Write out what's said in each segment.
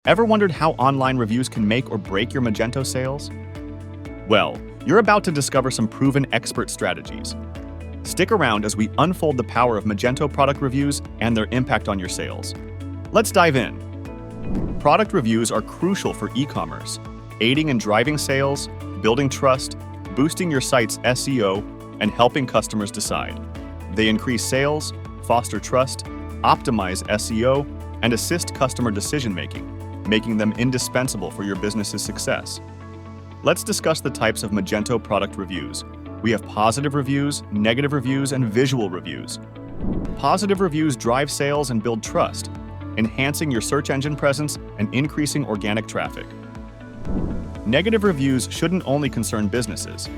Ever wondered how online reviews can make or break your Magento sales? Well, you're about to discover some proven expert strategies. Stick around as we unfold the power of Magento product reviews and their impact on your sales. Let's dive in. Product reviews are crucial for e-commerce, aiding in driving sales, building trust, boosting your site's SEO, and helping customers decide. They increase sales, foster trust, optimize SEO, and assist customer decision-making, making them indispensable for your business's success. Let's discuss the types of Magento product reviews. We have positive reviews, negative reviews, and visual reviews. Positive reviews drive sales and build trust, enhancing your search engine presence and increasing organic traffic. Negative reviews shouldn't only concern businesses.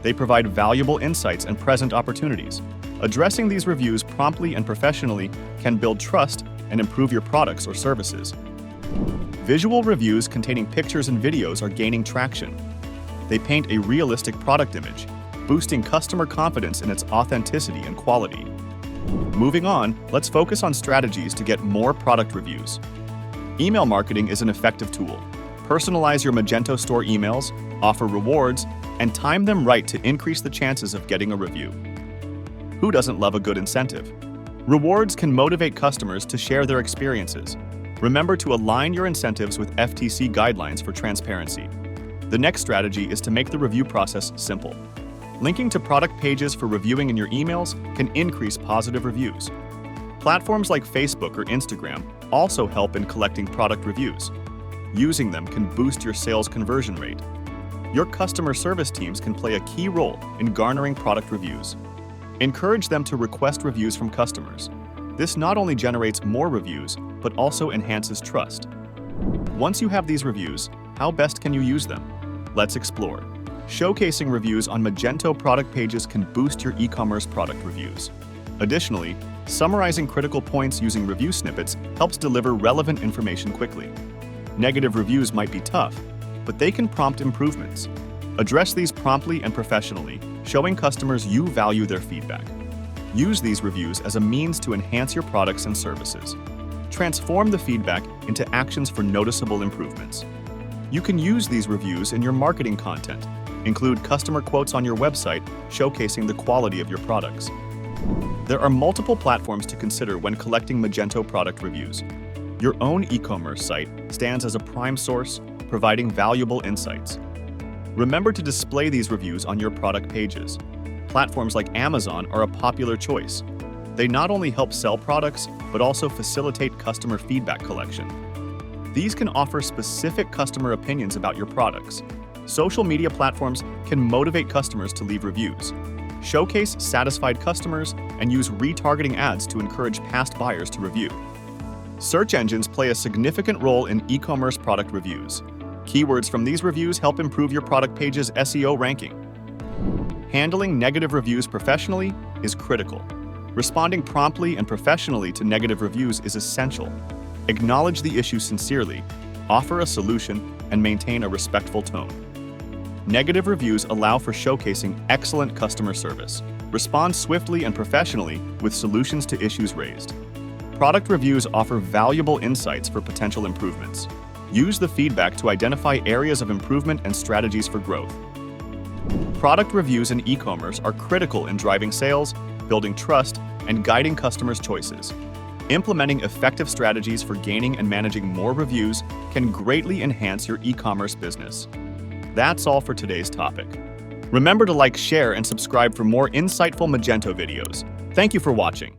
They provide valuable insights and present opportunities. Addressing these reviews promptly and professionally can build trust and improve your products or services. Visual reviews containing pictures and videos are gaining traction. They paint a realistic product image, boosting customer confidence in its authenticity and quality. Moving on, let's focus on strategies to get more product reviews. Email marketing is an effective tool. Personalize your Magento store emails, offer rewards, and time them right to increase the chances of getting a review. Who doesn't love a good incentive? Rewards can motivate customers to share their experiences. Remember to align your incentives with FTC guidelines for transparency. The next strategy is to make the review process simple. Linking to product pages for reviewing in your emails can increase positive reviews. Platforms like Facebook or Instagram also help in collecting product reviews. Using them can boost your sales conversion rate. Your customer service teams can play a key role in garnering product reviews. Encourage them to request reviews from customers. This not only generates more reviews, but also enhances trust. Once you have these reviews, how best can you use them? Let's explore. Showcasing reviews on Magento product pages can boost your e-commerce product reviews. Additionally, summarizing critical points using review snippets helps deliver relevant information quickly. Negative reviews might be tough, but they can prompt improvements. Address these promptly and professionally, showing customers you value their feedback. Use these reviews as a means to enhance your products and services. Transform the feedback into actions for noticeable improvements. You can use these reviews in your marketing content. Include customer quotes on your website, showcasing the quality of your products. There are multiple platforms to consider when collecting Magento product reviews. Your own e-commerce site stands as a prime source, providing valuable insights. Remember to display these reviews on your product pages. Platforms like Amazon are a popular choice. They not only help sell products, but also facilitate customer feedback collection. These can offer specific customer opinions about your products. Social media platforms can motivate customers to leave reviews. Showcase satisfied customers and use retargeting ads to encourage past buyers to review. Search engines play a significant role in e-commerce product reviews. Keywords from these reviews help improve your product page's SEO ranking. Handling negative reviews professionally is critical. Responding promptly and professionally to negative reviews is essential. Acknowledge the issue sincerely, offer a solution, and maintain a respectful tone. Negative reviews allow for showcasing excellent customer service. Respond swiftly and professionally with solutions to issues raised. Product reviews offer valuable insights for potential improvements. Use the feedback to identify areas of improvement and strategies for growth. Product reviews in e-commerce are critical in driving sales, building trust, and guiding customers' choices. Implementing effective strategies for gaining and managing more reviews can greatly enhance your e-commerce business. That's all for today's topic. Remember to like, share, and subscribe for more insightful Magento videos. Thank you for watching.